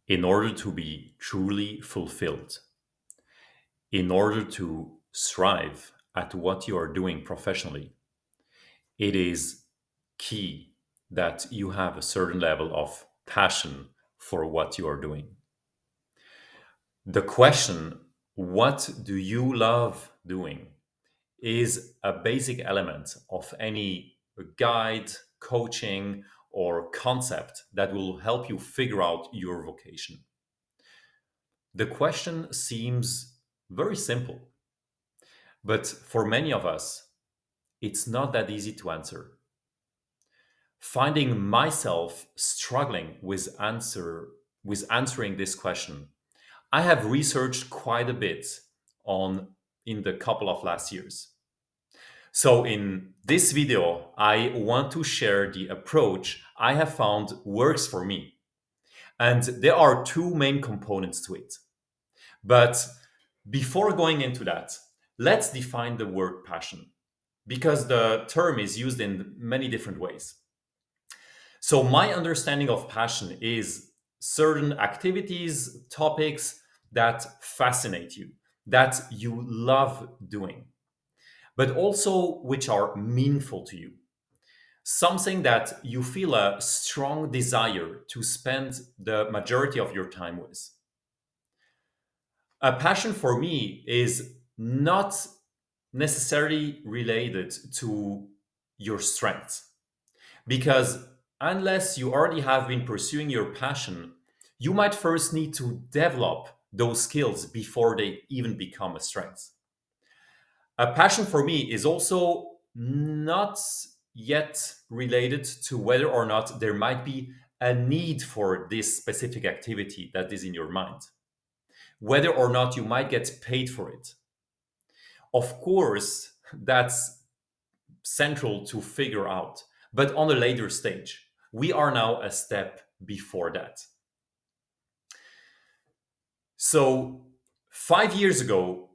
in order to be truly fulfilled, in order to strive at what you are doing professionally, it is key that you have a certain level of passion for what you are doing. The question, what do you love doing, is a basic element of any guide, coaching, or concept that will help you figure out your vocation. The question seems very simple, but for many of us, it's not that easy to answer. Finding myself struggling with answering this question, I have researched quite a bit on in the couple of last years. So in this video, I want to share the approach I have found works for me. And there are two main components to it. But before going into that, let's define the word passion because the term is used in many different ways. So, my understanding of passion is certain activities, topics that fascinate you, that you love doing, but also which are meaningful to you. Something that you feel a strong desire to spend the majority of your time with. A passion for me is not necessarily related to your strengths. Because unless you already have been pursuing your passion, you might first need to develop those skills before they even become a strength. A passion for me is also not yet related to whether or not there might be a need for this specific activity that is in your mind, whether or not you might get paid for it. Of course, that's central to figure out, but on a later stage. We are now a step before that. So, 5 years ago,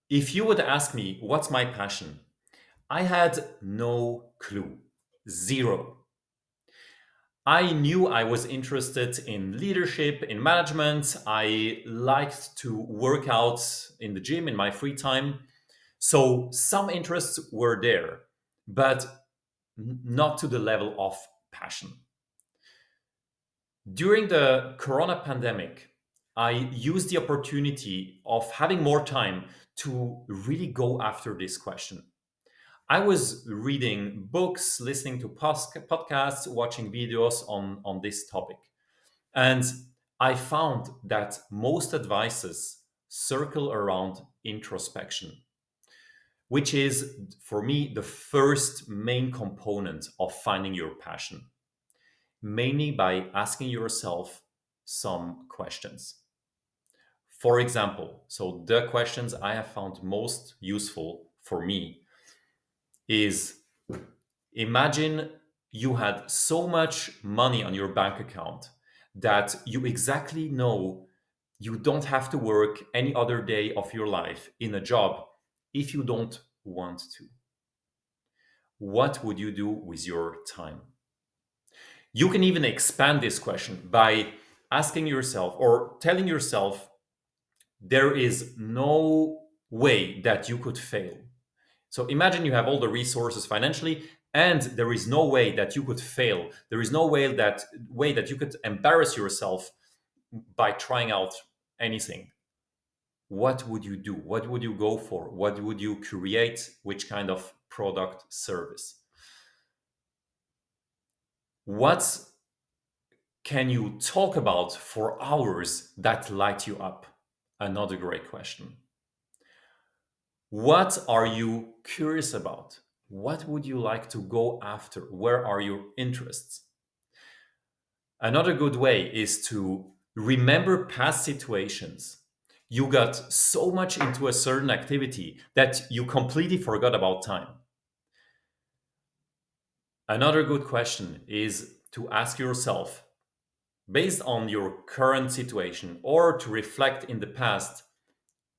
if you would ask me what's my passion, I had no clue. Zero. I knew I was interested in leadership, in management. I liked to work out in the gym in my free time. So some interests were there, but not to the level of passion. During the corona pandemic, I used the opportunity of having more time to really go after this question. I was reading books, listening to podcasts, watching videos on this topic. And I found that most advices circle around introspection, which is, for me, the first main component of finding your passion, mainly by asking yourself some questions. For example, so the questions I have found most useful for me is, imagine you had so much money on your bank account that you exactly know you don't have to work any other day of your life in a job if you don't want to. What would you do with your time? You can even expand this question by asking yourself or telling yourself there is no way that you could fail. So imagine you have all the resources financially and there is no way that you could fail. There is no way that you could embarrass yourself by trying out anything. What would you do? What would you go for? What would you create? Which kind of product service? What can you talk about for hours that light you up? Another great question. What are you curious about? What would you like to go after? Where are your interests? Another good way is to remember past situations. You got so much into a certain activity that you completely forgot about time. Another good question is to ask yourself, based on your current situation or to reflect in the past,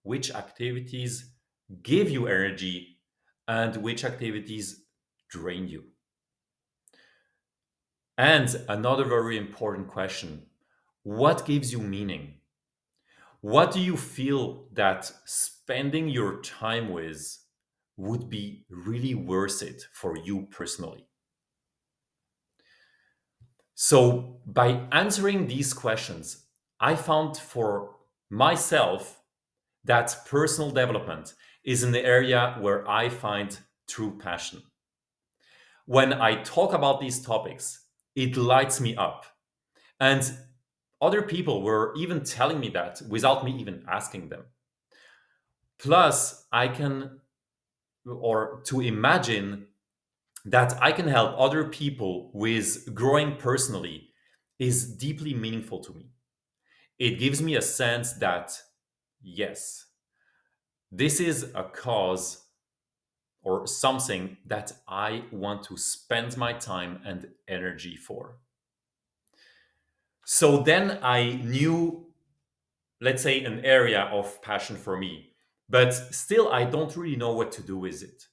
which activities give you energy and which activities drain you. And another very important question, What gives you meaning? What do you feel that spending your time with would be really worth it for you personally? So, by answering these questions, I found for myself that personal development is an area where I find true passion. When I talk about these topics, it lights me up. And other people were even telling me that without me even asking them. Plus, I can, or to imagine that I can help other people with growing personally is deeply meaningful to me. It gives me a sense that, yes, this is a cause or something that I want to spend my time and energy for. So then I knew, let's say, an area of passion for me, but still I don't really know what to do with it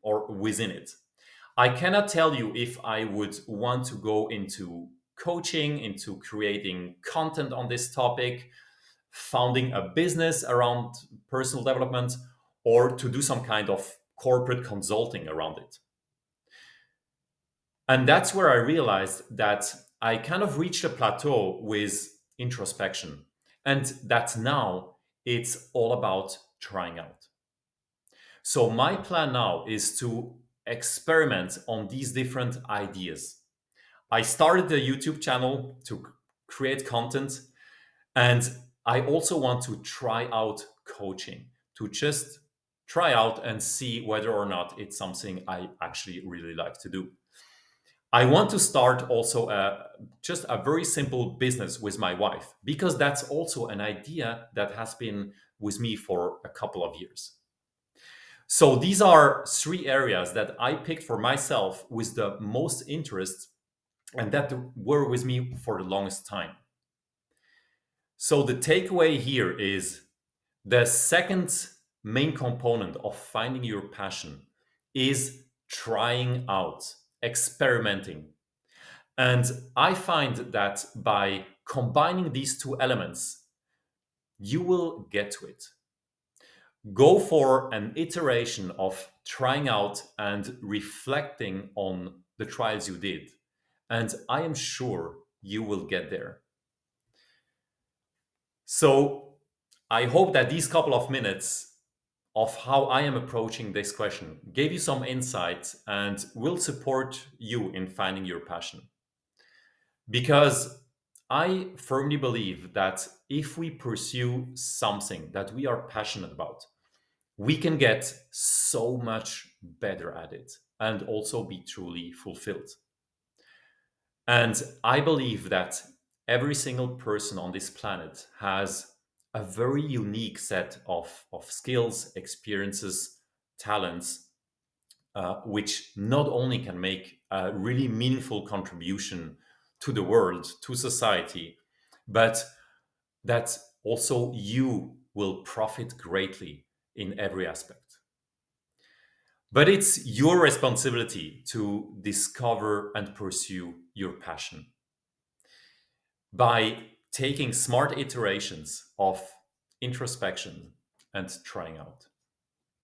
or within it. I cannot tell you if I would want to go into coaching, into creating content on this topic, founding a business around personal development, or to do some kind of corporate consulting around it. And that's where I realized that I kind of reached a plateau with introspection, and that now it's all about trying out. So, my plan now is to experiment on these different ideas. I started a YouTube channel to create content, and I also want to try out coaching, to just try out and see whether or not it's something I actually really like to do. I want to start also just a very simple business with my wife because that's also an idea that has been with me for a couple of years. So these are three areas that I picked for myself with the most interest and that were with me for the longest time. So the takeaway here is the second main component of finding your passion is trying out, experimenting. And I find that by combining these two elements, you will get to it. Go for an iteration of trying out and reflecting on the trials you did. And I am sure you will get there. So I hope that these couple of minutes of how I am approaching this question gave you some insight and will support you in finding your passion. Because I firmly believe that if we pursue something that we are passionate about, we can get so much better at it and also be truly fulfilled. And I believe that every single person on this planet has a very unique set of skills, experiences, talents, which not only can make a really meaningful contribution to the world, to society, but that also you will profit greatly in every aspect. But it's your responsibility to discover and pursue your passion by taking smart iterations of introspection and trying out.